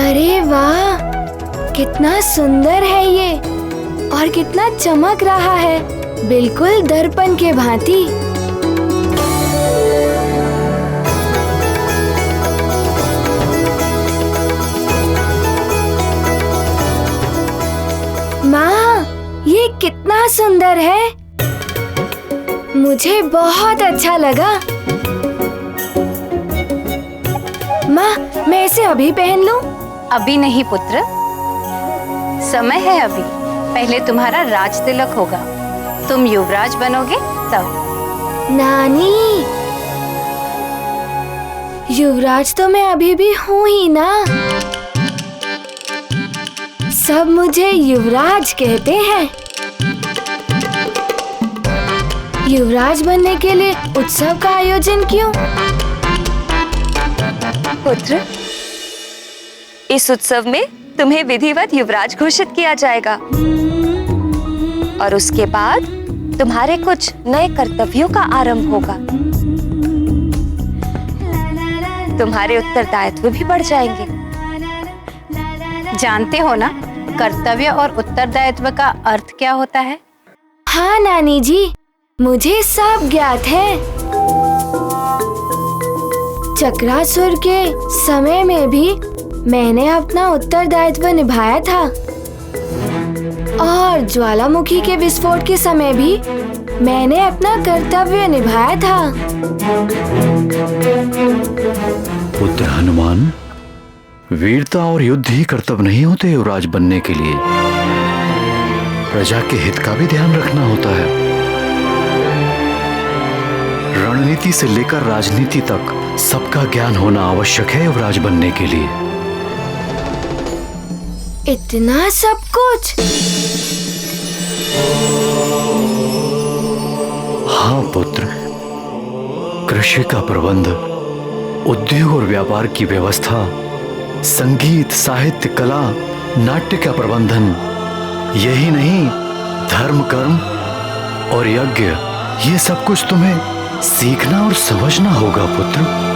अरे वाह, कितना सुंदर है ये और कितना चमक रहा है, बिल्कुल दर्पण के भांति। माँ, ये कितना सुंदर है, मुझे बहुत अच्छा लगा। माँ, मैं इसे अभी पहन लूं? अभी नहीं पुत्र, समय है अभी। पहले तुम्हारा राज तिलक होगा, तुम युवराज बनोगे तब। नानी, युवराज तो मैं अभी भी हूँ ही ना। सब मुझे युवराज कहते हैं। युवराज बनने के लिए उत्सव का आयोजन क्यों? पुत्र, इस उत्सव में तुम्हें विधिवत युवराज घोषित किया जाएगा और उसके बाद तुम्हारे कुछ नए कर्तव्यों का आरंभ होगा। तुम्हारे उत्तरदायित्व भी बढ़ जाएंगे। जानते हो ना, कर्तव्य और उत्तरदायित्व का अर्थ क्या होता है? हाँ नानी जी, मुझे सब ज्ञात है। चक्रासुर के समय में भी मैंने अपना उत्तरदायित्व निभाया था और ज्वालामुखी के विस्फोट के समय भी मैंने अपना कर्तव्य निभाया था। पुत्र हनुमान, वीरता और युद्ध ही कर्तव्य नहीं होते युवराज बनने के लिए, प्रजा के हित का भी ध्यान रखना होता है। रणनीति से लेकर राजनीति तक सबका ज्ञान होना आवश्यक है युवराज बनने के लिए। इतना सब कुछ? हाँ पुत्र, कृषि का प्रबंध, उद्योग और व्यापार की व्यवस्था, संगीत, साहित्य, कला, नाट्य का प्रबंधन, यही नहीं धर्म, कर्म और यज्ञ, ये सब कुछ तुम्हें सीखना और समझना होगा पुत्र।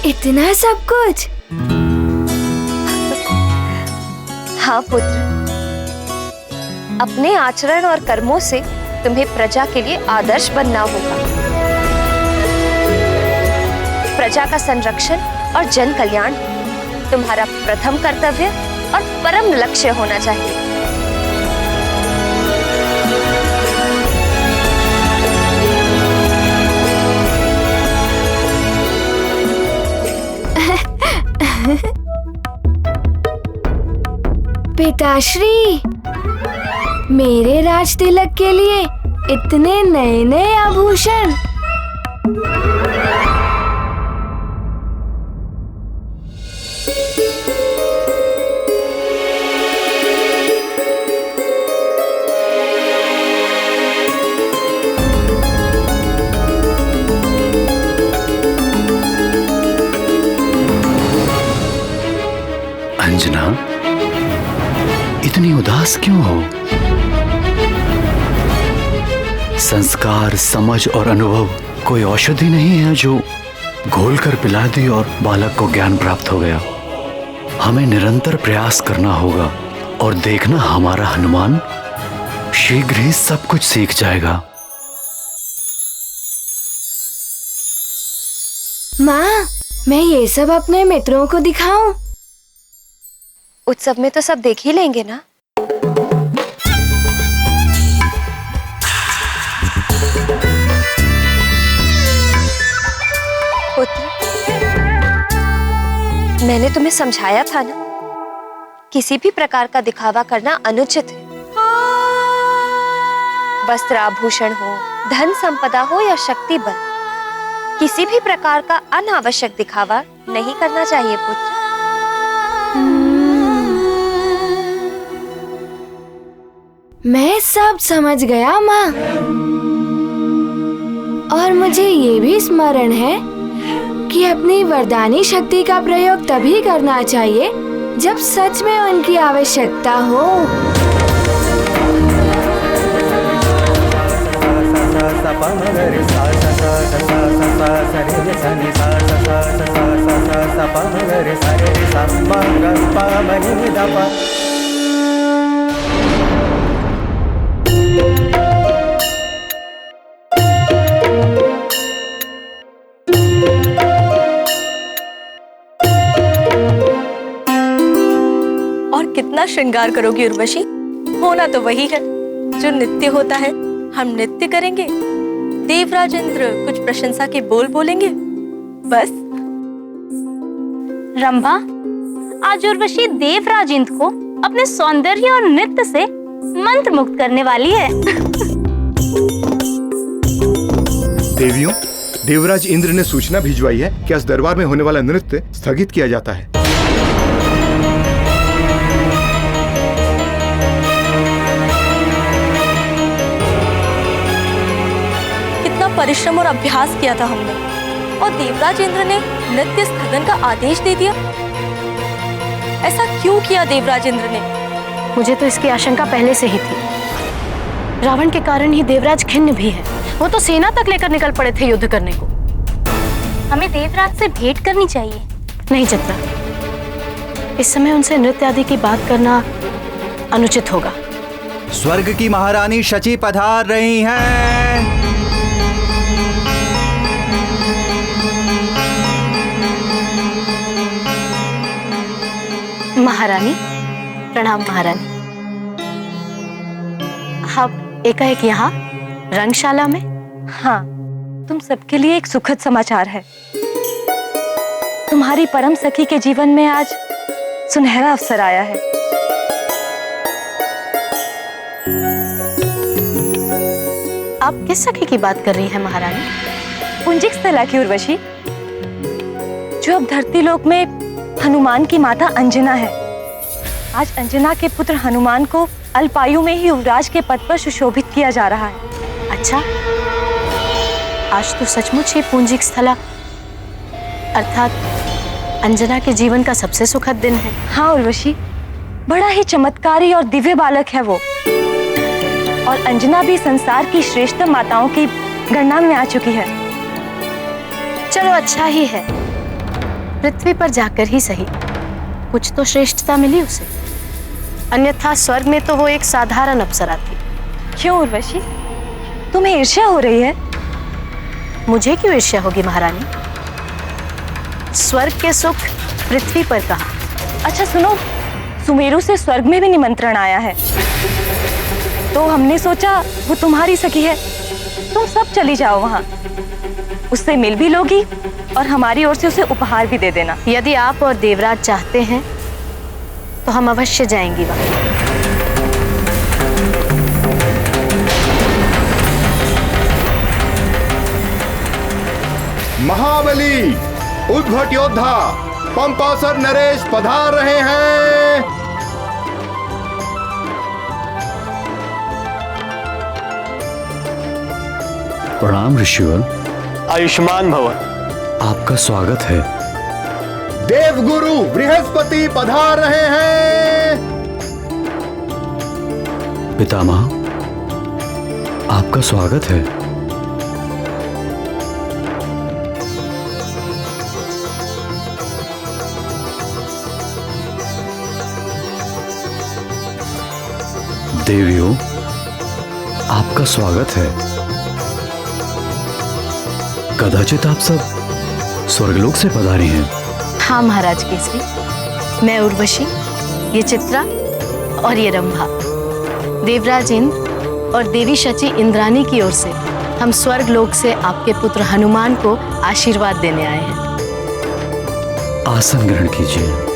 इतना सब कुछ? हाँ पुत्र, अपने आचरण और कर्मों से तुम्हें प्रजा के लिए आदर्श बनना होगा। प्रजा का संरक्षण और जन कल्याण तुम्हारा प्रथम कर्तव्य और परम लक्ष्य होना चाहिए। पिताश्री, मेरे राज तिलक के लिए इतने नए नए आभूषण। अंजना, इतनी उदास क्यों हो? संस्कार, समझ और अनुभव कोई औषधि नहीं है जो घोलकर पिला दी और बालक को ज्ञान प्राप्त हो गया। हमें निरंतर प्रयास करना होगा और देखना हमारा हनुमान शीघ्र ही सब कुछ सीख जाएगा। माँ, मैं ये सब अपने मित्रों को दिखाऊं? उत्सव में तो सब देख ही लेंगे ना। पुत्र, मैंने तुम्हें समझाया था ना, किसी भी प्रकार का दिखावा करना अनुचित है। वस्त्र आभूषण हो, धन संपदा हो या शक्ति बल, किसी भी प्रकार का अनावश्यक दिखावा नहीं करना चाहिए पुत्र। मैं सब समझ गया माँ, और मुझे ये भी स्मरण है कि अपनी वरदानी शक्ति का प्रयोग तभी करना चाहिए जब सच में उनकी आवश्यकता हो। प म ग रे सा सा सा सा सा सा सा रे रे सा नि सा सा सा सा सा सा सा सा प म ग रे सा रे रे सा म ग प म नि द प। और कितना श्रृंगार करोगी उर्वशी? होना तो वही है जो नृत्य होता है। हम नृत्य करेंगे, देवराज इंद्र कुछ प्रशंसा के बोल बोलेंगे, बस। रंभा, आज उर्वशी देवराज इंद्र को अपने सौंदर्य और नृत्य से मंत्र मुक्त करने वाली है। देवियों, देवराज इंद्र ने सूचना भिजवाई है कि आज दरबार में होने वाला नृत्य स्थगित किया जाता है। परिश्रम और अभ्यास किया था हमने, और देवराज इंद्र ने नृत्य स्थगन का आदेश दे दिया। ऐसा क्यों किया देवराज इंद्र ने? मुझे तो इसकी आशंका पहले से ही थी। रावण के कारण ही देवराज खिन्न भी है। वो तो सेना तक लेकर निकल पड़े थे युद्ध करने को। हमें देवराज से भेंट करनी चाहिए। नहीं चित्रा, इस समय उनसे नृत्य आदि की बात करना अनुचित होगा। स्वर्ग की महारानी शची पधार रही हैं। महारानी, प्रणाम महारानी। आप एकाएक यहाँ रंगशाला में? हाँ, तुम सबके लिए एक सुखद समाचार है। तुम्हारी परम सखी के जीवन में आज सुनहरा अवसर आया है। आप किस सखी की बात कर रही हैं महारानी? पुंजिक स्थला की उर्वशी, जो अब धरती लोक में हनुमान की माता अंजना है। आज अंजना के पुत्र हनुमान को अल्पायु में ही युवराज के पद पर सुशोभित किया जा रहा है। अच्छा, आज तो सचमुच ही पुंजिक स्थला अर्थात अंजना के जीवन का सबसे सुखद दिन है। हाँ उर्वशी, बड़ा ही चमत्कारी और दिव्य बालक है वो, और अंजना भी संसार की श्रेष्ठ माताओं की गणना में आ चुकी है। चलो अच्छा ही है, पृथ्वी पर जाकर ही सही कुछ तो श्रेष्ठता मिली उसे, अन्यथा स्वर्ग में तो वो एक साधारण अप्सरा थी। क्यों उर्वशी, तुम्हें ईर्ष्या हो रही है? मुझे क्यों ईर्ष्या होगी महारानी? स्वर्ग के सुख पृथ्वी पर कहाँ। अच्छा सुनो, सुमेरु से स्वर्ग में भी निमंत्रण आया है, तो हमने सोचा वो तुम्हारी सखी है, तुम सब चली जाओ वहां, उससे मिल भी लोगी और हमारी ओर से उसे उपहार भी दे देना। यदि आप और देवराज चाहते हैं तो हम अवश्य जाएंगी वहां। महाबली, उद्भट योद्धा पंपासर नरेश पधार रहे हैं। प्रणाम ऋषिवर। आयुष्मान भव। आपका स्वागत है। देवगुरु बृहस्पति पधार रहे हैं। पितामह, आपका स्वागत है। देवियों, आपका स्वागत है। कदाचित आप सब स्वर्गलोक से पधारी हैं। हाँ महाराज केसरी, मैं उर्वशी, ये चित्रा और ये रंभा, देवराज इंद्र और देवी शची इंद्रानी की ओर से हम स्वर्ग लोक से आपके पुत्र हनुमान को आशीर्वाद देने आए हैं। आसन ग्रहण कीजिए।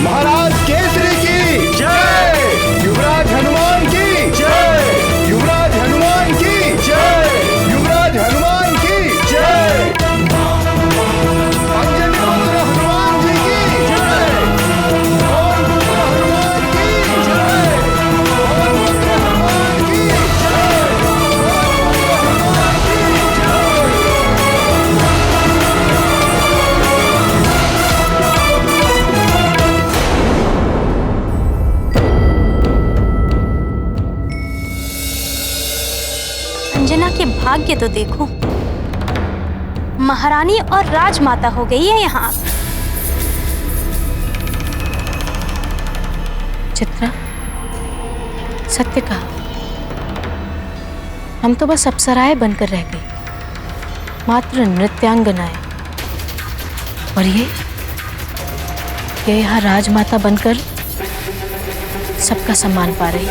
महाराज केसरी की जय, युवराज हनुमान की जय, युवराज हनुमान की जय, युवराज हनुमान की जय, अंजनी पुत्र हनुमान जी की जय, पवन पुत्र हनुमान अंजना के भाग्य तो देखो, महारानी और राजमाता हो गई है यहाँ। चित्रा, सत्य कहा, हम तो बस अप्सराएं बनकर रह गई, मात्र नृत्यांगनाएं। और ये यहाँ राजमाता बनकर सबका सम्मान पा रही।